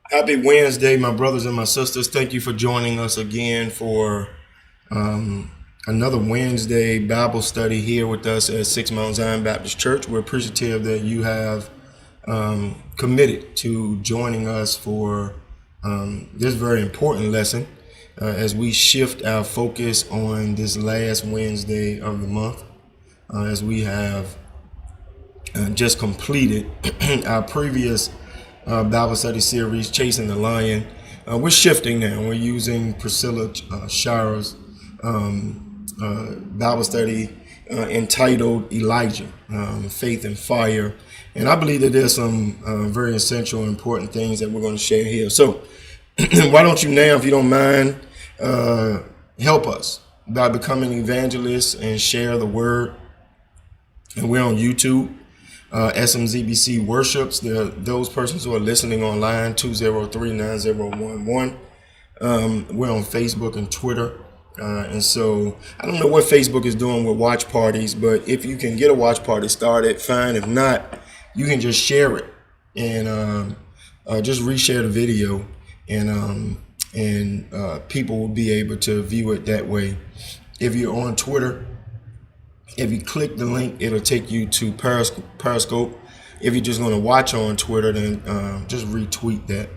Happy Wednesday, my brothers and my sisters. Thank you for joining us again for another Wednesday Bible study here with us at Six Mount Zion Baptist Church. We're appreciative that you have committed to joining us for this very important lesson as we shift our focus on this last Wednesday of the month, as we have just completed our previous Bible study series, Chasing the Lion. We're shifting now. We're using Priscilla Shira's Bible study entitled Elijah, Faith and Fire. And I believe that there's some very essential and important things that we're going to share here. So why don't you now, if you don't mind, help us by becoming evangelists and share the word. And we're on YouTube. SMZBC worships. There are those persons who are listening online, 203-9011. We're on Facebook and Twitter. And so I don't know what Facebook is doing with watch parties, but if you can get a watch party started, fine. If not, you can just share it and just reshare the video, and people will be able to view it that way. If you're on Twitter, if you click the link, it'll take you to Periscope. If you're just going to watch on Twitter, then just retweet that.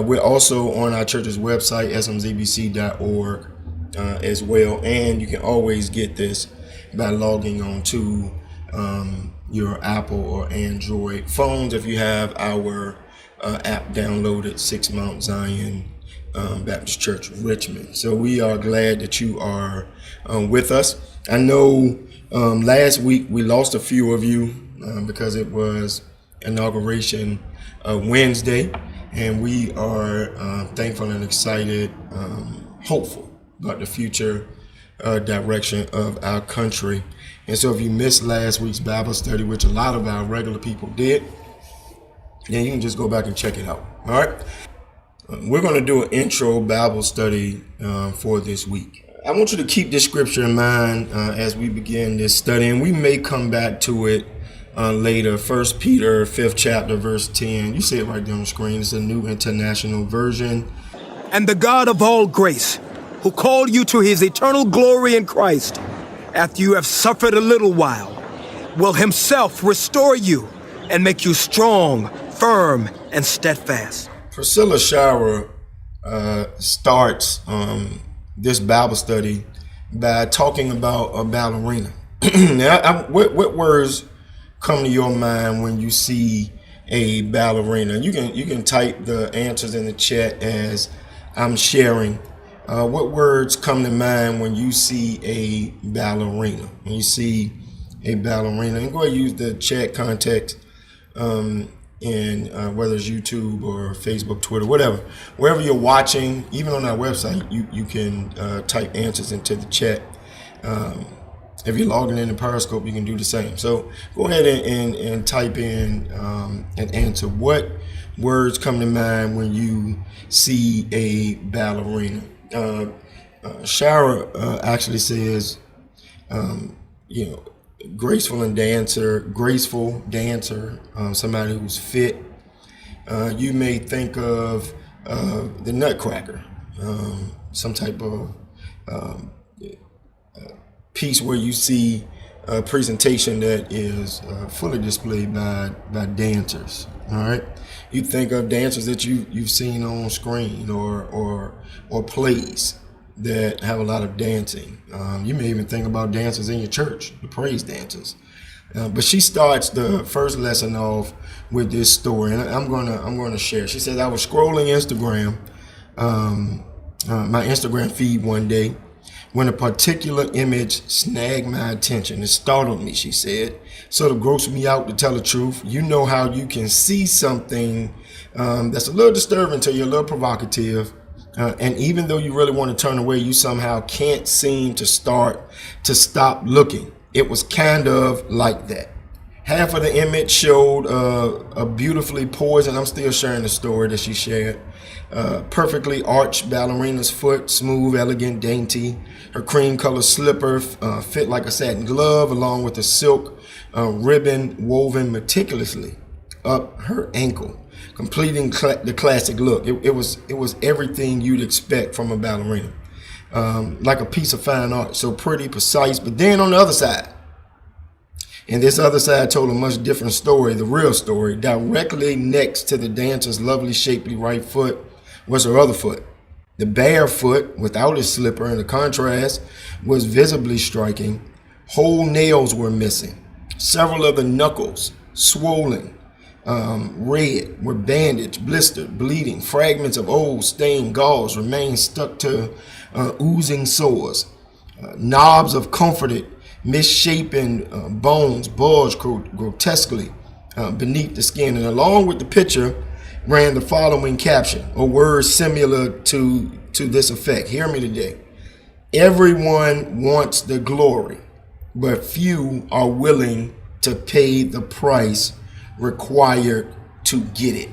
We're also on our church's website, smzbc.org, as well. And you can always get this by logging on to your Apple or Android phones if you have our app downloaded, Six Mount Zion Baptist Church, Richmond. So we are glad that you are with us. I know last week we lost a few of you because it was inauguration Wednesday, and we are thankful and excited, hopeful about the future direction of our country. And so if you missed last week's Bible study, which a lot of our regular people did, then you can just go back and check it out. All right. We're going to do an intro Bible study for this week. I want you to keep this scripture in mind as we begin this study, and we may come back to it later. 1 Peter 5th chapter, verse 10. You see it right there on the screen. It's a New International Version. And the God of all grace, who called you to his eternal glory in Christ, after you have suffered a little while, will himself restore you and make you strong, firm, and steadfast. Priscilla Shira starts this Bible study by talking about a ballerina. Now, what words come to your mind when you see a ballerina? You can type the answers in the chat as I'm sharing. What words come to mind when you see a ballerina? When you see a ballerina, and go ahead and use the chat context. And whether it's YouTube or Facebook, Twitter, whatever, wherever you're watching, even on our website, you can type answers into the chat. If you're logging in Periscope, you can do the same. So go ahead and type in and answer. What words come to mind when you see a ballerina? Shara actually says, graceful dancer, somebody who's fit. You may think of the Nutcracker, some type of piece where you see a presentation that is fully displayed by dancers. All right, you think of dancers that you've seen on screen or plays that have a lot of dancing. You may even think about dancers in your church, the praise dancers. But she starts the first lesson off with this story, and I'm gonna share. She says, I was scrolling Instagram, my Instagram feed one day, when a particular image snagged my attention. It startled me, she said. Sort of grossed me out, to tell the truth. You know how you can see something that's a little disturbing to you, a little provocative, and even though you really want to turn away, you somehow can't seem to stop looking. It was kind of like that. Half of the image showed a beautifully poised, and I'm still sharing the story that she shared, perfectly arched ballerina's foot, smooth, elegant, dainty. Her cream colored slipper fit like a satin glove, along with a silk ribbon woven meticulously up her ankle. completing the classic look. It was everything you'd expect from a ballerina, like a piece of fine art. So pretty, precise. But then on the other side, and this other side told a much different story, the real story. Directly next to the dancer's lovely, shapely right foot was her other foot. The bare foot, without its slipper, and the contrast was visibly striking. Whole nails were missing. Several of the knuckles, swollen, red, were bandaged, blistered, bleeding. Fragments of old stained gauze remained stuck to oozing sores. Knobs of comforted, misshapen bones bulged grotesquely beneath the skin. And along with the picture ran the following caption, or words similar to this effect. Hear me today. Everyone wants the glory, but few are willing to pay the price required to get it.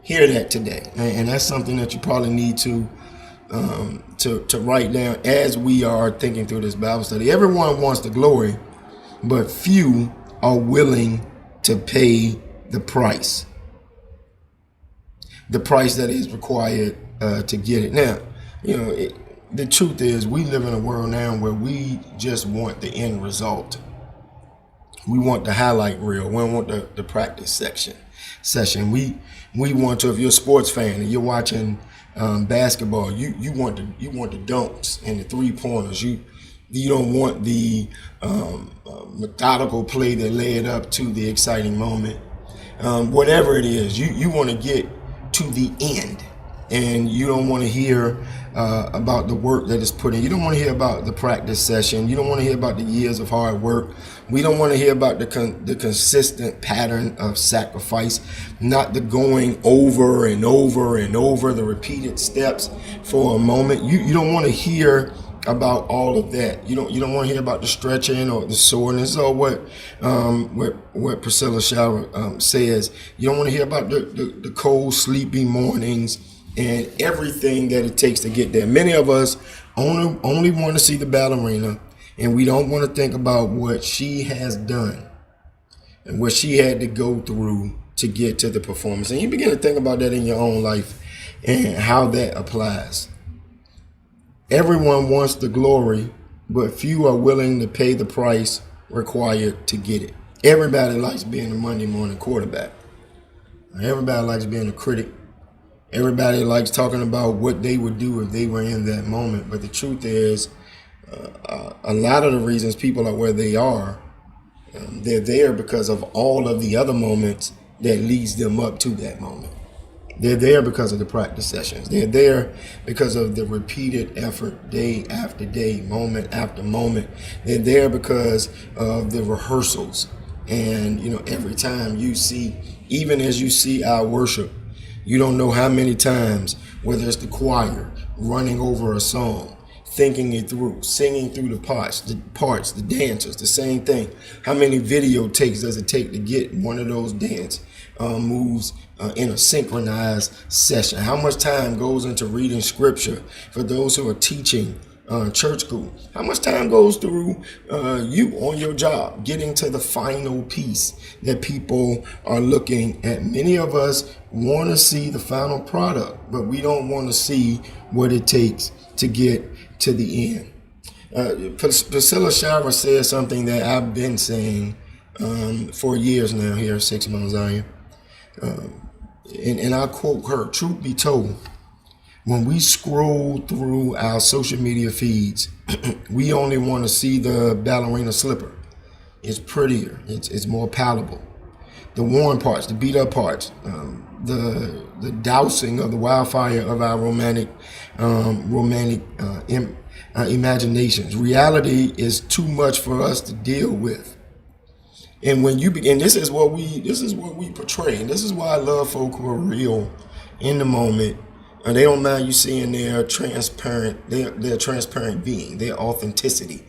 Hear that today. And that's something that you probably need to write down as we are thinking through this Bible study. Everyone wants the glory, but few are willing to pay the price. The price that is required to get it. Now, the truth is we live in a world now where we just want the end result. We want the highlight reel. We don't want the practice session. We want to, if you're a sports fan and you're watching basketball, you want the dunks and the 3-pointers. You don't want the methodical play that led up to the exciting moment. Whatever it is, you want to get to the end, and you don't want to hear about the work that is put in. You don't want to hear about the practice session. You don't want to hear about the years of hard work. We don't want to hear about the consistent pattern of sacrifice, not the going over and over and over, the repeated steps for a moment. You don't want to hear about all of that. You don't want to hear about the stretching or the soreness or what Priscilla Shower says. You don't want to hear about the cold, sleepy mornings and everything that it takes to get there. Many of us only want to see the ballerina, and we don't want to think about what she has done and what she had to go through to get to the performance. And you begin to think about that in your own life and how that applies. Everyone wants the glory, but few are willing to pay the price required to get it. Everybody likes being a Monday morning quarterback. Everybody likes being a critic. Everybody likes talking about what they would do if they were in that moment. But the truth is, a lot of the reasons people are where they are, they're there because of all of the other moments that leads them up to that moment. They're there because of the practice sessions. They're there because of the repeated effort day after day, moment after moment. They're there because of the rehearsals. And, every time you see, even as you see our worship, you don't know how many times, whether it's the choir running over a song, thinking it through, singing through the parts, the dancers, the same thing. How many video takes does it take to get one of those dance moves in a synchronized session? How much time goes into reading scripture for those who are teaching church school? How much time goes through you on your job getting to the final piece that people are looking at? Many of us want to see the final product, but we don't want to see what it takes to get to the end. Priscilla Shower said something that I've been saying for years now here at 6 Mount Zion. And I quote her, "Truth be told, when we scroll through our social media feeds, we only want to see the ballerina slipper. It's prettier. It's more palatable. The worn parts, the beat up parts, the dousing of the wildfire of our romantic imaginations. Reality is too much for us to deal with." And when you begin, this is what we portray. And this is why I love folk who are real in the moment. And they don't mind you seeing their transparent being, their authenticity.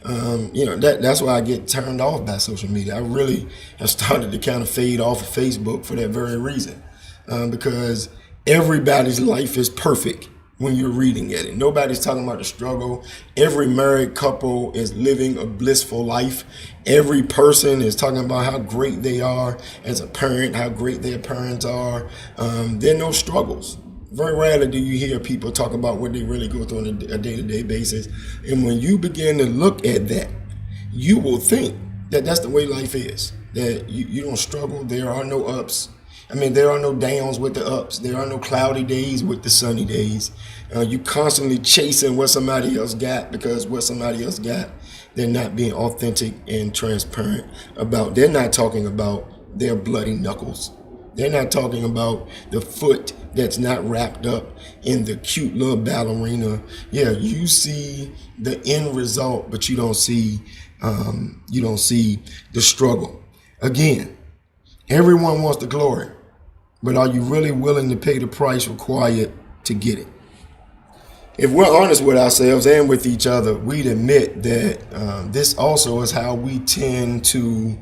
That's why I get turned off by social media. I really have started to kind of fade off of Facebook for that very reason. Because everybody's life is perfect. when you're reading at it. Nobody's talking about the struggle. Every married couple is living a blissful life. Every person is talking about how great they are as a parent, how great their parents are. There are no struggles. Very rarely do you hear people talk about what they really go through on a day-to-day basis. And when you begin to look at that, you will think that that's the way life is, that you don't struggle. There are no ups. I mean, there are no downs with the ups. There are no cloudy days with the sunny days. You constantly chasing what somebody else got, because what somebody else got, they're not being authentic and transparent about. They're not talking about their bloody knuckles. They're not talking about the foot that's not wrapped up in the cute little ballerina. Yeah, you see the end result, but you don't see the struggle. Again, everyone wants the glory, but are you really willing to pay the price required to get it? If we're honest with ourselves and with each other, we'd admit that this also is how we tend to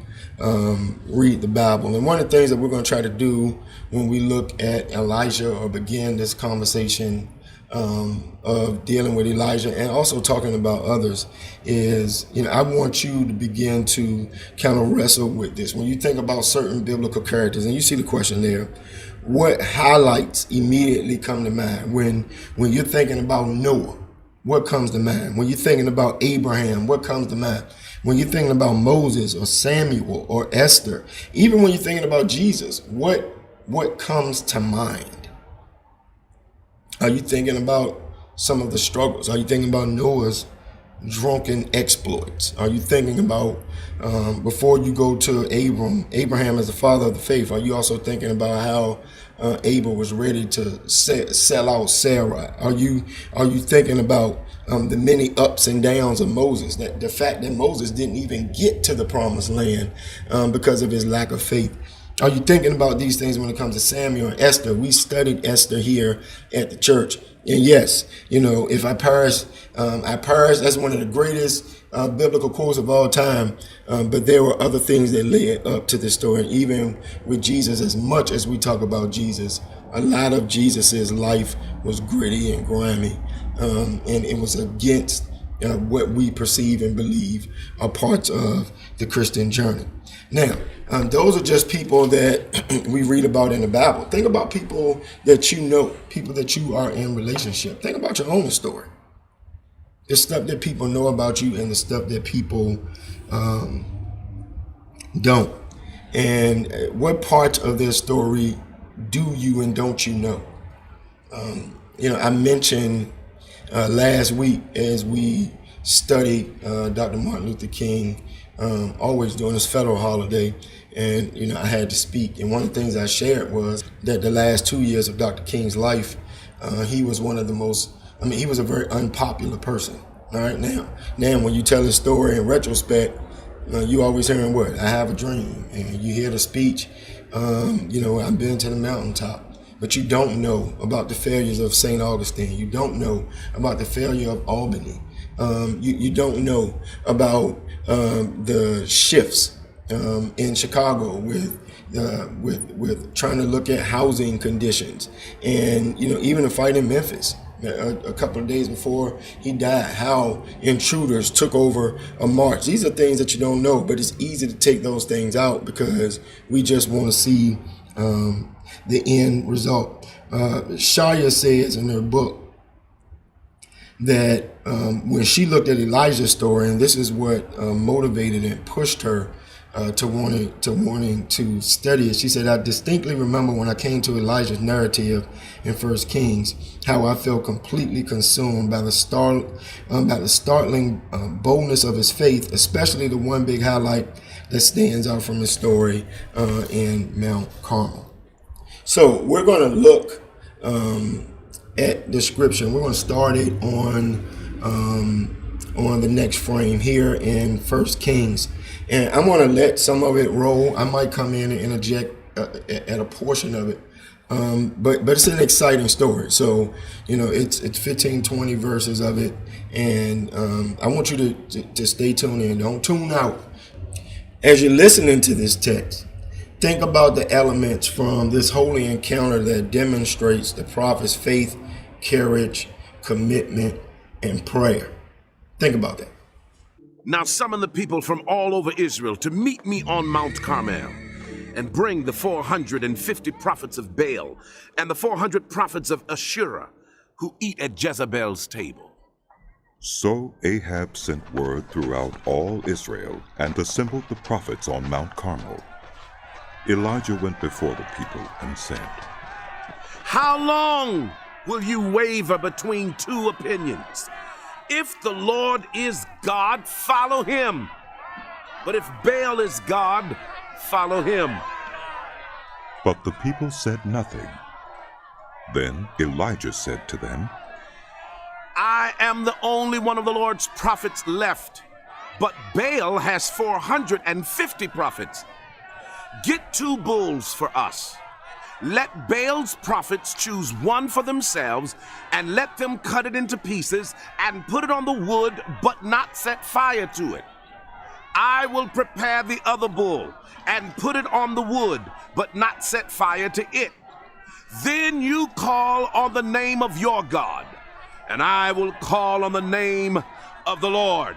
read the Bible. And one of the things that we're going to try to do when we look at Elijah, or begin this conversation of dealing with Elijah and also talking about others, is, I want you to begin to kind of wrestle with this. When you think about certain biblical characters, and you see the question there, what highlights immediately come to mind? When you're thinking about Noah, what comes to mind? When you're thinking about Abraham, what comes to mind? When you're thinking about Moses or Samuel or Esther, even when you're thinking about Jesus, what comes to mind? Are you thinking about some of the struggles? Are you thinking about Noah's drunken exploits? Are you thinking about, before you go to Abraham as the father of the faith, are you also thinking about how Abel was ready to sell out Sarah? Are you thinking about the many ups and downs of Moses, that the fact that Moses didn't even get to the promised land because of his lack of faith? Are you thinking about these things when it comes to Samuel and Esther? We studied Esther here at the church. And yes, if I perish, I perish. That's one of the greatest biblical quotes of all time. But there were other things that led up to this story. Even with Jesus, as much as we talk about Jesus, a lot of Jesus's life was gritty and grimy. And it was against what we perceive and believe are parts of the Christian journey. Now, those are just people that we read about in the Bible. Think about people that you know, people that you are in relationship. Think about your own story. The stuff that people know about you and the stuff that people don't. And what parts of their story do you and don't you know? I mentioned last week, as we studied Dr. Martin Luther King, always during this federal holiday, and I had to speak. And one of the things I shared was that the last 2 years of Dr. King's life, he was one of the most, he was a very unpopular person. All right, now when you tell his story in retrospect, you always hearing what? I have a dream. And you hear the speech, I've been to the mountaintop. But you don't know about the failures of St. Augustine. You don't know about the failure of Albany. You don't know about the shifts in Chicago with trying to look at housing conditions, and even a fight in Memphis a couple of days before he died, how intruders took over a march. These are things that you don't know, but it's easy to take those things out because we just want to see the end result. Shaya says in her book that when she looked at Elijah's story, and this is what motivated and pushed her to wanting to study it. She said, I distinctly remember when I came to Elijah's narrative in 1 Kings, how I felt completely consumed by the startling boldness of his faith, especially the one big highlight that stands out from his story in Mount Carmel. So we're going to look at the scripture. We're going to start it on the next frame here in 1 Kings. And I'm going to let some of it roll. I might come in and interject at a portion of it. But it's an exciting story. So, it's 15, 20 verses of it. And I want you to stay tuned in. Don't tune out. As you're listening to this text, think about the elements from this holy encounter that demonstrates the prophet's faith courage, commitment, and prayer. Think about that. Now summon the people from all over Israel to meet me on Mount Carmel, and bring the 450 prophets of Baal and the 400 prophets of Asherah who eat at Jezebel's table. So Ahab sent word throughout all Israel and assembled the prophets on Mount Carmel. Elijah went before the people and said, How long will you waver between two opinions? If the Lord is God, follow him. But if Baal is God, follow him. But the people said nothing. Then Elijah said to them, I am the only one of the Lord's prophets left, but Baal has 450 prophets. Get 2 bulls for us. Let Baal's prophets choose one for themselves, and let them cut it into pieces and put it on the wood, but not set fire to it. I will prepare the other bull and put it on the wood, but not set fire to it. Then you call on the name of your God, and I will call on the name of the Lord.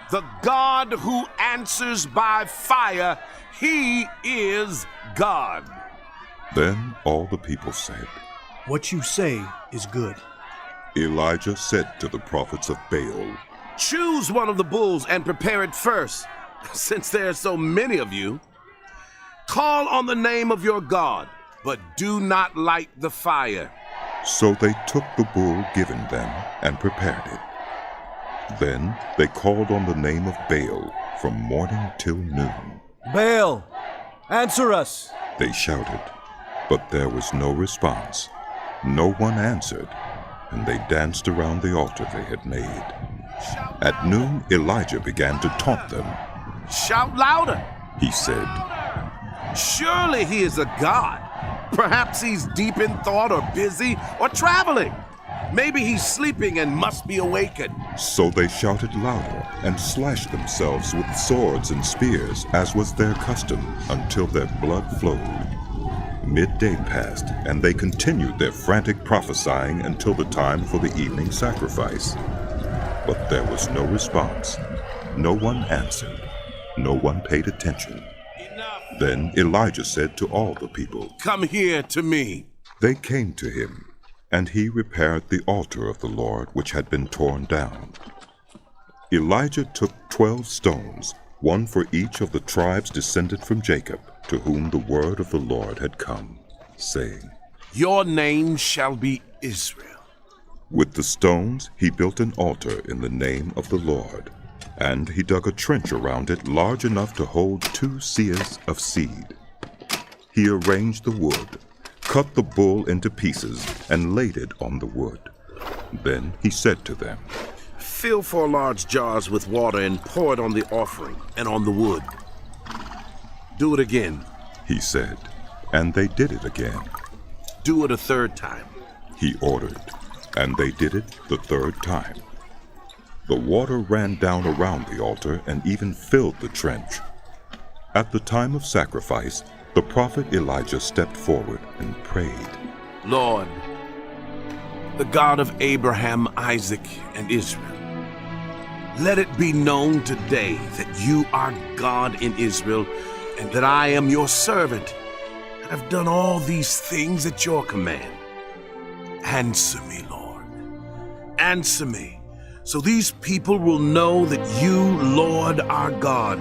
The God who answers by fire, he is God. Then all the people said, What you say is good. Elijah said to the prophets of Baal, Choose one of the bulls and prepare it first, since there are so many of you. Call on the name of your God, but do not light the fire. So they took the bull given them and prepared it. Then they called on the name of Baal from morning till noon. Baal, answer us. They shouted, but there was no response. No one answered, and they danced around the altar they had made. At noon, Elijah began to taunt them. Shout louder, He said, surely he is a god. Perhaps he's deep in thought or busy or traveling. Maybe he's sleeping and must be awakened. So they shouted louder and slashed themselves with swords and spears, as was their custom, until their blood flowed. Midday passed, and they continued their frantic prophesying until the time for the evening sacrifice. But there was no response. No one answered. No one paid attention. Then Elijah said to all the people, Come here to me. They came to him, and he repaired the altar of the Lord which had been torn down. Elijah took 12 stones, one for each of the tribes descended from Jacob, to whom the word of the Lord had come, saying, Your name shall be Israel. With the stones he built an altar in the name of the Lord, and he dug a trench around it large enough to hold 2 seahs of seed. He arranged the wood, cut the bull into pieces, and laid it on the wood. Then he said to them, Fill 4 large jars with water and pour it on the offering and on the wood. Do it again. He said, and they did it again. Do it a 3rd time. He ordered, and they did it the 3rd time. The water ran down around the altar and even filled the trench. At the time of sacrifice, the prophet Elijah stepped forward and prayed, Lord, the God of Abraham, Isaac, and Israel, let it be known today that you are God in Israel, and that I am your servant, and have done all these things at your command. Answer me, Lord. Answer me, so these people will know that you, Lord, are God,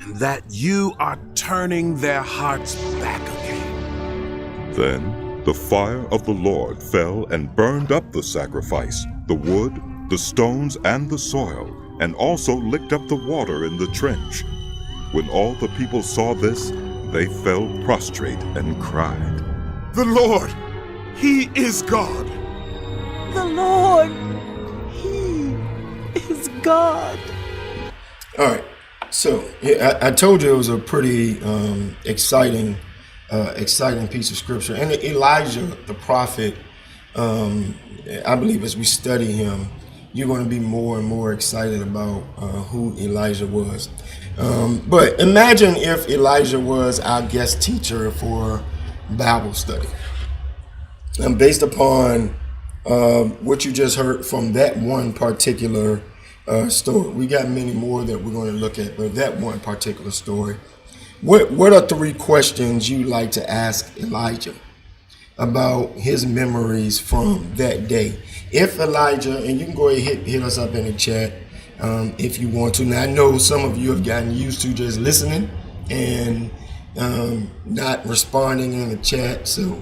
and that you are turning their hearts back again. Then the fire of the Lord fell and burned up the sacrifice, the wood, the stones, and the soil, and also licked up the water in the trench. When all the people saw this, they fell prostrate and cried, The Lord, he is God. The Lord, he is God. All right. So yeah, I told you it was a pretty exciting piece of scripture. And Elijah, the prophet, I believe as we study him, you're going to be more and more excited about who Elijah was. But imagine if Elijah was our guest teacher for Bible study. And based upon what you just heard from that one particular story. We got many more that we're going to look at, but that one particular story. What are 3 questions you like to ask Elijah about his memories from that day? If Elijah, and you can go ahead hit us up in the chat if you want to. Now, I know some of you have gotten used to just listening and not responding in the chat, so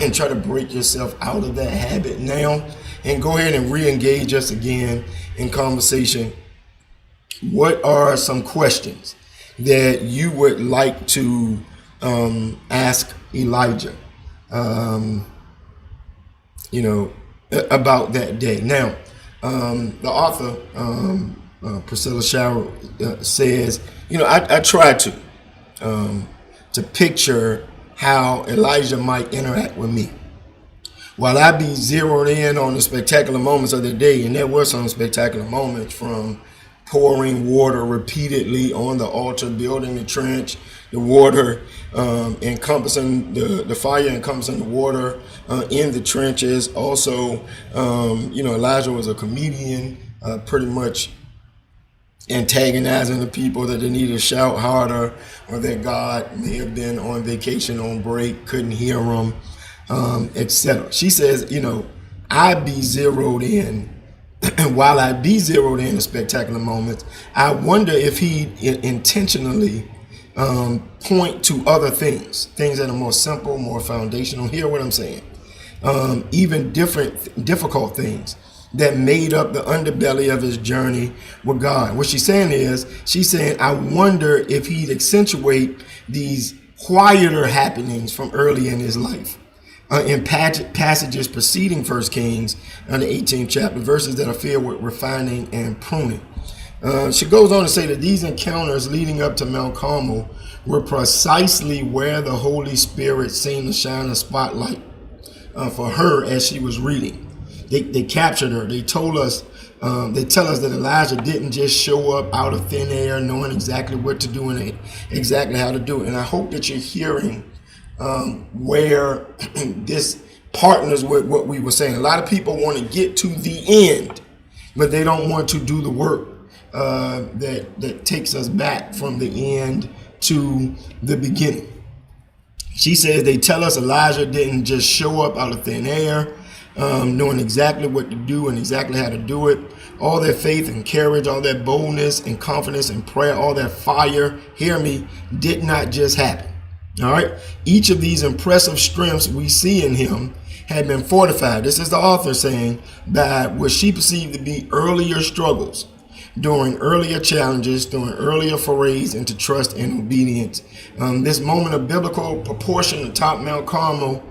and try to break yourself out of that habit now and go ahead and re-engage us again in conversation. What are some questions that you would like to ask Elijah, about that day? Now, the author, Priscilla Shower, says, I try to picture how Elijah might interact with me. While I be zeroed in on the spectacular moments of the day, and there were some spectacular moments, from pouring water repeatedly on the altar, building the trench, the water encompassing the fire, encompassing the water in the trenches. Also, Elijah was a comedian, pretty much antagonizing the people that they needed to shout harder, or that God may have been on vacation, on break, couldn't hear them, etc. She says, I be zeroed in. While I be zeroed in spectacular moments, I wonder if he intentionally point to other things that are more simple, more foundational. Hear what I'm saying? Even difficult things that made up the underbelly of his journey with God. What she's saying is, I wonder if he'd accentuate these quieter happenings from early in his life. In passages preceding 1 Kings, the 18th chapter, verses that are filled with refining and pruning. She goes on to say that these encounters leading up to Mount Carmel were precisely where the Holy Spirit seemed to shine a spotlight for her as she was reading. They captured her. They tell us that Elijah didn't just show up out of thin air knowing exactly what to do and exactly how to do it. And I hope that you're hearing where this partners with what we were saying. A lot of people want to get to the end, but they don't want to do the work that takes us back from the end to the beginning. She says they tell us Elijah didn't just show up out of thin air, knowing exactly what to do and exactly how to do it. All that faith and courage, all that boldness and confidence and prayer, all that fire, hear me, did not just happen. All right. Each of these impressive strengths we see in him had been fortified. This is the author saying, by what she perceived to be earlier struggles, during earlier challenges, during earlier forays into trust and obedience. This moment of biblical proportion atop Mount Carmel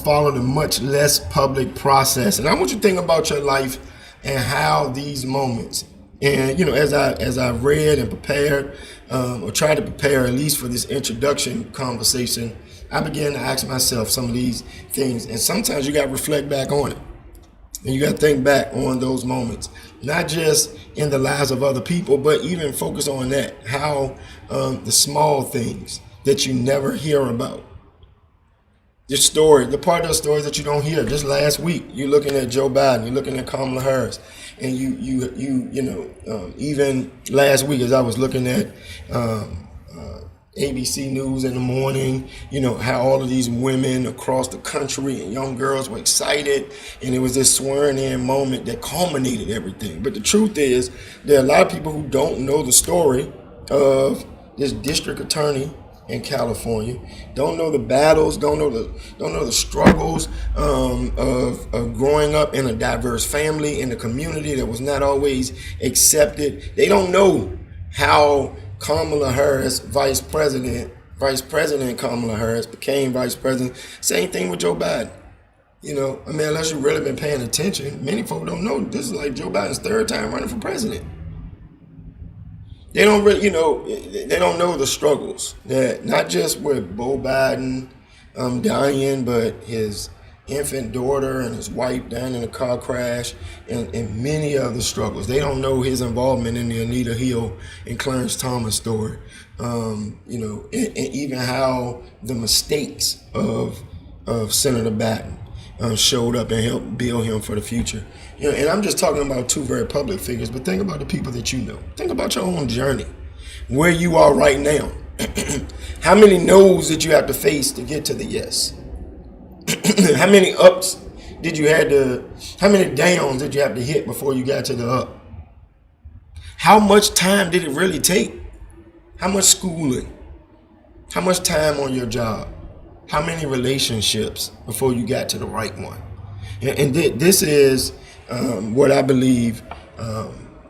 followed a much less public process. And I want you to think about your life and how these moments, and as I read and prepared, or tried to prepare at least for this introduction conversation, I began to ask myself some of these things. And sometimes you got to reflect back on it. And you got to think back on those moments, not just in the lives of other people, but even focus on that, how the small things that you never hear about. The story, the part of the stories that you don't hear. Just last week, you're looking at Joe Biden, you're looking at Kamala Harris, and even last week as I was looking at ABC News in the morning, how all of these women across the country and young girls were excited, and it was this swearing in moment that culminated everything. But the truth is, there are a lot of people who don't know the story of this district attorney in California, don't know the battles, don't know the struggles of growing up in a diverse family, in a community that was not always accepted. They don't know how Kamala Harris, Vice President Kamala Harris became Vice President. Same thing with Joe Biden. Unless you've really been paying attention, many folk don't know this is like Joe Biden's 3rd time running for president. They don't really, they don't know the struggles that not just with Beau Biden dying, but his infant daughter and his wife dying in a car crash, and many other struggles. They don't know his involvement in the Anita Hill and Clarence Thomas story, and even how the mistakes of Senator Batten showed up and helped build him for the future. And I'm just talking about two very public figures, but think about the people that you know. Think about your own journey, where you are right now. How many no's did you have to face to get to the yes? How many ups did you have to, how many downs did you have to hit before you got to the up? How much time did it really take? How much schooling? How much time on your job? How many relationships before you got to the right one? And this is what I believe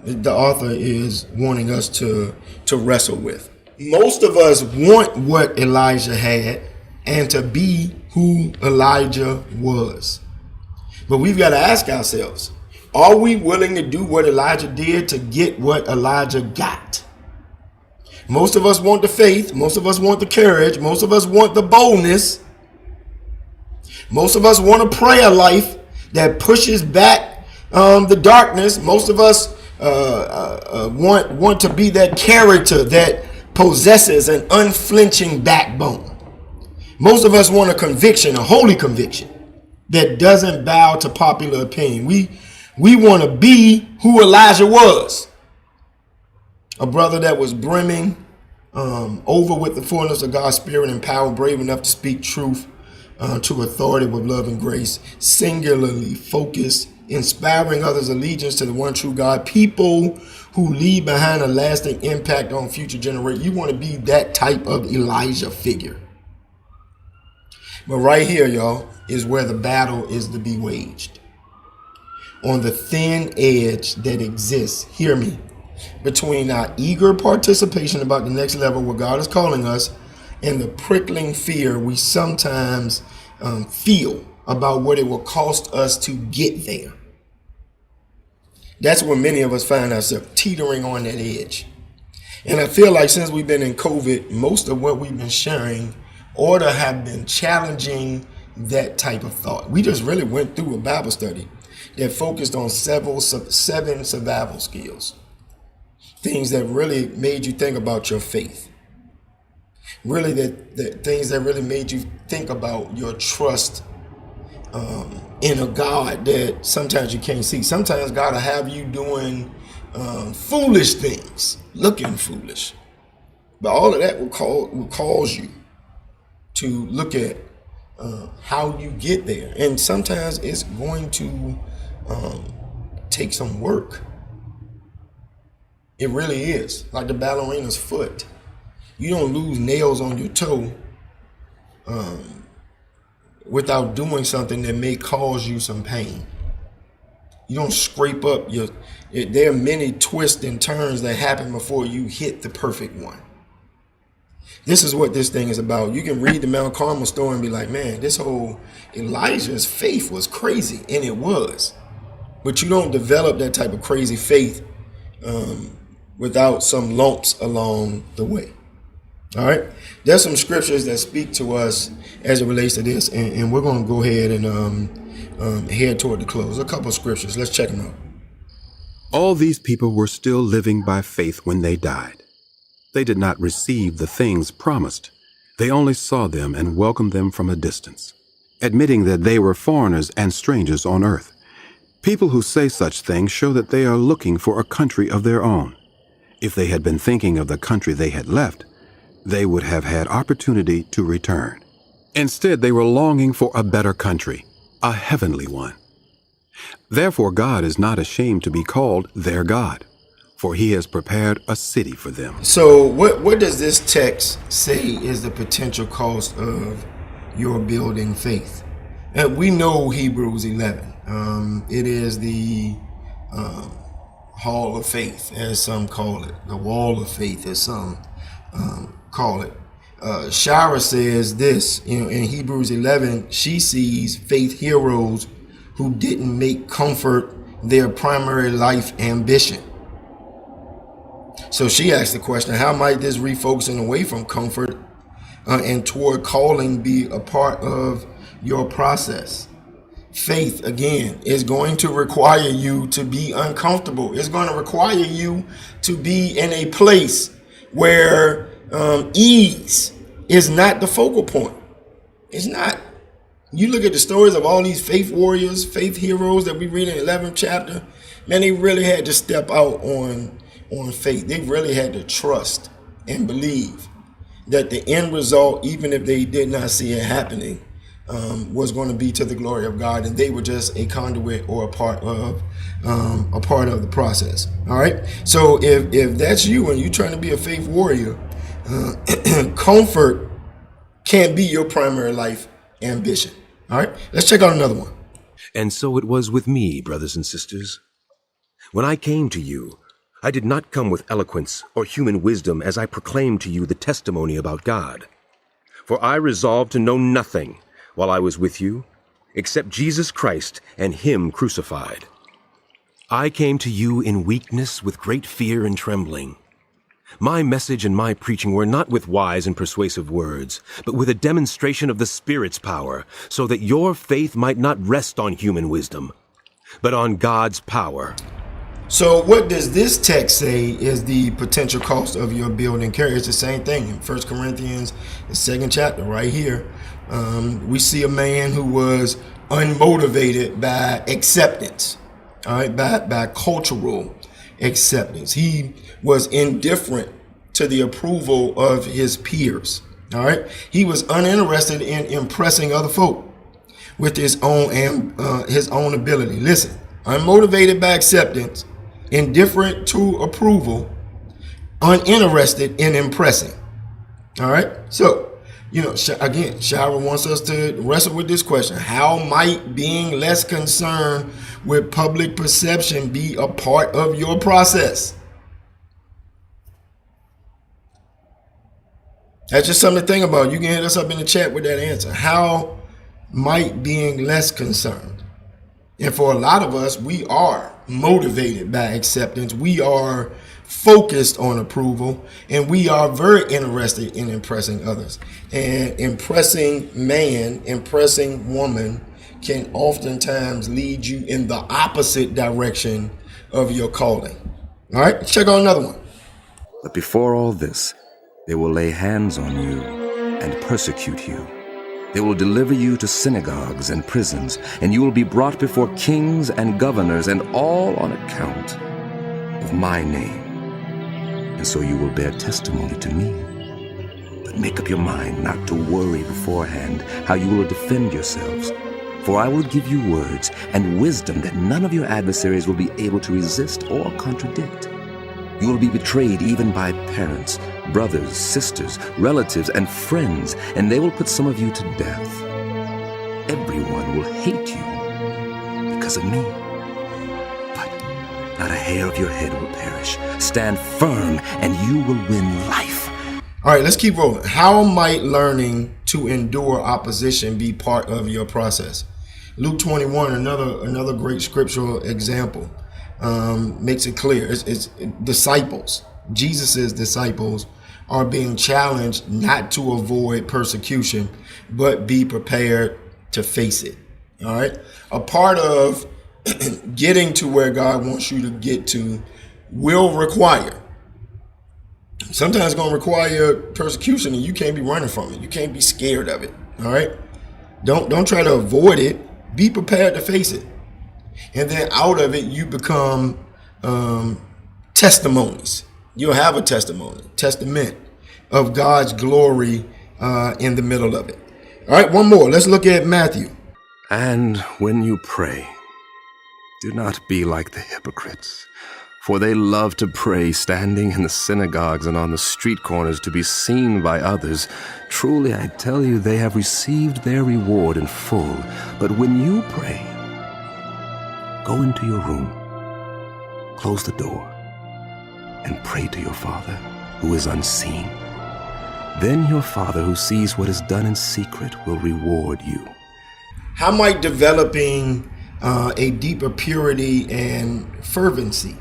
the author is wanting us to wrestle with. Most of us want what Elijah had and to be who Elijah was. But we've got to ask ourselves, are we willing to do what Elijah did to get what Elijah got? Most of us want the faith. Most of us want the courage. Most of us want the boldness. Most of us want a prayer life that pushes back the darkness. Most of us want to be that character that possesses an unflinching backbone. Most of us want a conviction, a holy conviction that doesn't bow to popular opinion. We want to be who Elijah was. A brother that was brimming over with the fullness of God's spirit and power, brave enough to speak truth to authority with love and grace, singularly focused, inspiring others' allegiance to the one true God, people who leave behind a lasting impact on future generations. You want to be that type of Elijah figure. But right here, y'all, is where the battle is to be waged. On the thin edge that exists, hear me, between our eager participation about the next level where God is calling us and the prickling fear we sometimes feel about what it will cost us to get there. That's when many of us find ourselves teetering on that edge. And I feel like since we've been in COVID, most of what we've been sharing ought to have been challenging that type of thought. We just really went through a Bible study that focused on seven survival skills. Things that really made you think about your faith. Really, that things that really made you think about your trust in a God that sometimes you can't see. Sometimes God will have you doing foolish things, looking foolish. But all of that will cause you to look at how you get there. And sometimes it's going to take some work. It really is. Like the ballerina's foot. You don't lose nails on your toe without doing something that may cause you some pain. You don't scrape up there are many twists and turns that happen before you hit the perfect one. This is what this thing is about. You can read the Mount Carmel story and be like, man, this whole Elijah's faith was crazy. And it was. But you don't develop that type of crazy faith without some lumps along the way. All right. There's some scriptures that speak to us as it relates to this. And we're going to go ahead and head toward the close. A couple of scriptures. Let's check them out. All these people were still living by faith when they died. They did not receive the things promised. They only saw them and welcomed them from a distance, admitting that they were foreigners and strangers on earth. People who say such things show that they are looking for a country of their own. If they had been thinking of the country they had left, they would have had opportunity to return. Instead, they were longing for a better country, a heavenly one. Therefore, God is not ashamed to be called their God, for he has prepared a city for them. So what does this text say is the potential cost of your building faith? And we know Hebrews 11. It is the hall of faith, as some call it, the wall of faith, as some call it. Shara says this, in Hebrews 11, she sees faith heroes who didn't make comfort their primary life ambition. So she asked the question, how might this refocusing away from comfort and toward calling be a part of your process? Faith, again, is going to require you to be uncomfortable. It's going to require you to be in a place where ease is not the focal point. It's not. You look at the stories of all these faith warriors, faith heroes that we read in the 11th chapter, man, they really had to step out on faith. They really had to trust and believe that the end result, even if they did not see it happening, was going to be to the glory of God, and they were just a conduit or a part of the process. All right. So if that's you and you're trying to be a faith warrior, comfort can't be your primary life ambition. All right. Let's check out another one. And so it was with me, brothers and sisters. When I came to you, I did not come with eloquence or human wisdom as I proclaimed to you the testimony about God. For I resolved to know nothing while I was with you, except Jesus Christ and Him crucified. I came to you in weakness with great fear and trembling. My message and my preaching were not with wise and persuasive words, but with a demonstration of the Spirit's power, so that your faith might not rest on human wisdom, but on God's power. So what does this text say is the potential cost of your building character? It's the same thing in 1 Corinthians, the 2nd chapter, right here. We see a man who was unmotivated by acceptance, all right, by cultural acceptance. He was indifferent to the approval of his peers, all right. He was uninterested in impressing other folk with his own ability. Listen, unmotivated by acceptance, indifferent to approval, uninterested in impressing. All right. So, again, Shira wants us to wrestle with this question. How might being less concerned with public perception be a part of your process? That's just something to think about. You can hit us up in the chat with that answer. How might being less concerned? And for a lot of us, we are motivated by acceptance. We are focused on approval, and we are very interested in impressing others. And impressing man, impressing woman can oftentimes lead you in the opposite direction of your calling. All right, check out another one. But before all this, they will lay hands on you and persecute you. They will deliver you to synagogues and prisons, and you will be brought before kings and governors, and all on account of my name. And so you will bear testimony to me. But make up your mind not to worry beforehand how you will defend yourselves. For I will give you words and wisdom that none of your adversaries will be able to resist or contradict. You will be betrayed even by parents, brothers, sisters, relatives, and friends, and they will put some of you to death. Everyone will hate you because of me. But not a hair of your head will perish. Stand firm, and you will win life. All right, let's keep rolling. How might learning to endure opposition be part of your process? Luke 21, another great scriptural example, makes it clear. It's disciples, Jesus's disciples, are being challenged not to avoid persecution, but be prepared to face it. All right. A part of getting to where God wants you to get to will require. Sometimes it's going to require persecution, and you can't be running from it. You can't be scared of it. All right. Don't try to avoid it. Be prepared to face it. And then out of it, you become testimonies. You'll have a testament of God's glory in the middle of it. All right, one more. Let's look at Matthew. And when you pray, do not be like the hypocrites, for they love to pray standing in the synagogues and on the street corners to be seen by others. Truly, I tell you, they have received their reward in full. But when you pray, go into your room, close the door, and pray to your Father who is unseen. Then your Father who sees what is done in secret will reward you. How might developing a deeper purity and fervency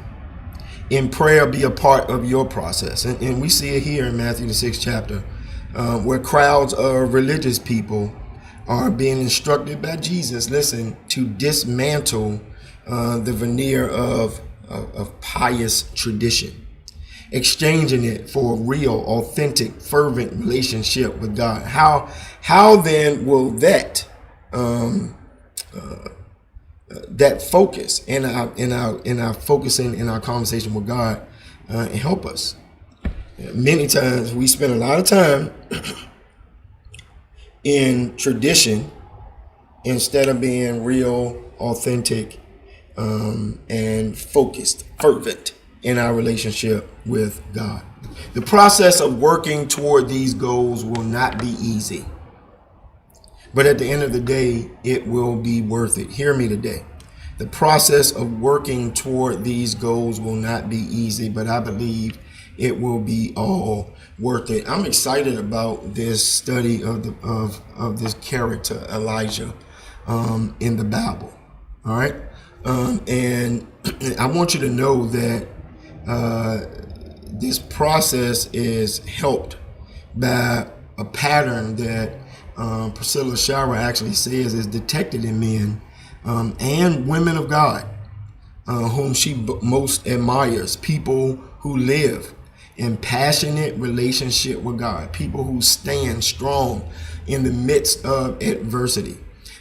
in prayer be a part of your process? And we see it here in Matthew the 6th chapter, where crowds of religious people are being instructed by Jesus, listen, to dismantle the veneer of pious tradition, exchanging it for a real, authentic, fervent relationship with God. How then will that that focus in our focusing in our conversation with God and help us. Many times we spend a lot of time in tradition instead of being real, authentic, and focused, fervent in our relationship with God. The process of working toward these goals will not be easy, but at the end of the day, it will be worth it. Hear me today. The process of working toward these goals will not be easy, but I believe it will be all worth it. I'm excited about this study of this character, Elijah, in the Bible. All right. And I want you to know that this process is helped by a pattern that Priscilla Shara actually says is detected in men and women of God whom she most admires, people who live in passionate relationship with God, people who stand strong in the midst of adversity,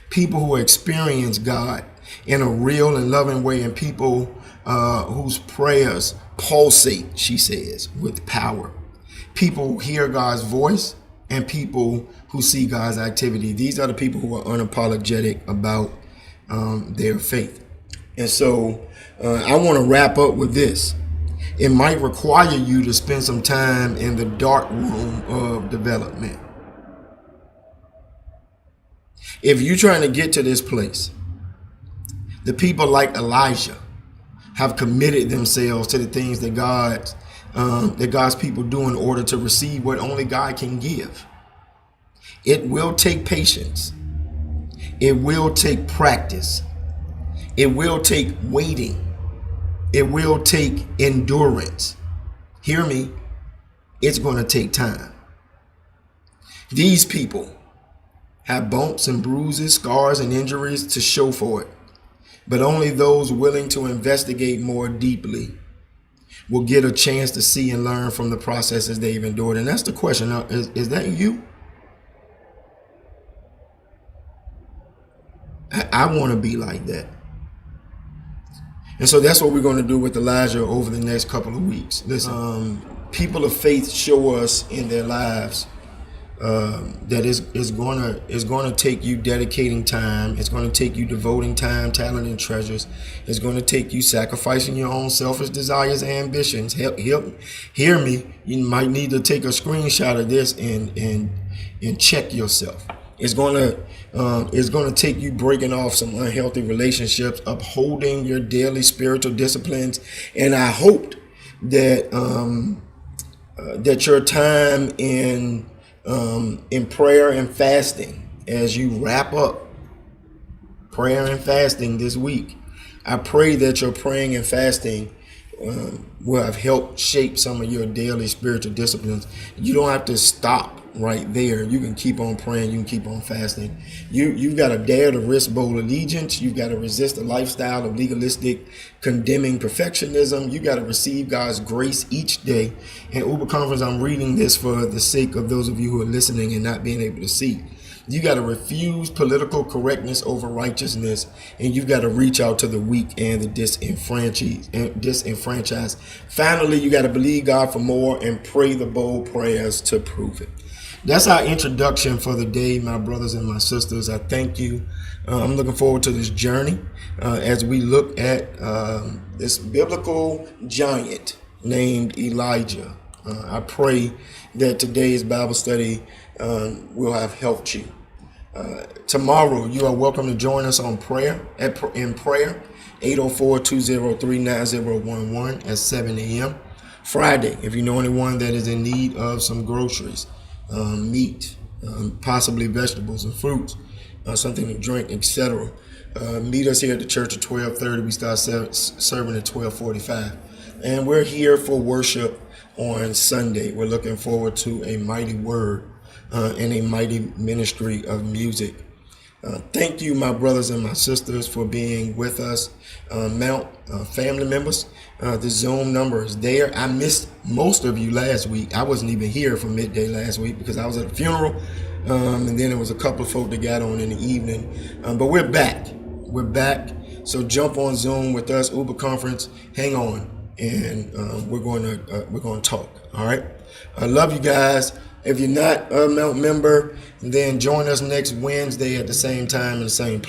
people who experience God in a real and loving way, and people whose prayers pulsate, she says, with power. People who hear God's voice and people who see God's activity. These are the people who are unapologetic about their faith. And so I want to wrap up with this. It might require you to spend some time in the dark room of development. If you're trying to get to this place, the people like Elijah have committed themselves to the things that God's people do in order to receive what only God can give. It will take patience. It will take practice. It will take waiting. It will take endurance. Hear me. It's going to take time. These people have bumps and bruises, scars and injuries to show for it. But only those willing to investigate more deeply will get a chance to see and learn from the processes they've endured. And that's the question. Now, is that you? I want to be like that. And so that's what we're going to do with Elijah over the next couple of weeks. Listen, people of faith show us in their lives that it's going to take you dedicating time. It's going to take you devoting time, talent, and treasures. It's going to take you sacrificing your own selfish desires and ambitions. Hear me. You might need to take a screenshot of this and check yourself. It's going to take you breaking off some unhealthy relationships, upholding your daily spiritual disciplines, and I hoped that that your time in prayer and fasting, as you wrap up prayer and fasting this week, I pray that your praying and fasting will have helped shape some of your daily spiritual disciplines. You don't have to stop right there. You can keep on praying. You can keep on fasting. You've got to dare to risk bold allegiance. You've got to resist a lifestyle of legalistic, condemning perfectionism. You got to receive God's grace each day. And Uber Conference, I'm reading this for the sake of those of you who are listening and not being able to see. You got to refuse political correctness over righteousness, and you've got to reach out to the weak and the disenfranchised. Finally, you got to believe God for more and pray the bold prayers to prove it. That's our introduction for the day, my brothers and my sisters. I thank you. I'm looking forward to this journey as we look at this biblical giant named Elijah. I pray that today's Bible study will have helped you. Tomorrow, you are welcome to join us on prayer, 804-203-9011 at 7 a.m. Friday, if you know anyone that is in need of some groceries, meat, possibly vegetables and fruits, something to drink, etc. Meet us here at the church at 12:30. We start serving at 12:45. And we're here for worship on Sunday. We're looking forward to a mighty word and a mighty ministry of music. Thank you, my brothers and my sisters, for being with us. Mount family members, the Zoom number is there. I missed most of you last week. I wasn't even here for midday last week because I was at a funeral. and then there was a couple of folk that got on in the evening. But we're back. We're back. So jump on Zoom with us, Uber Conference. Hang on, and we're going to talk. All right. I love you guys. If you're not a member, then join us next Wednesday at the same time in the same place.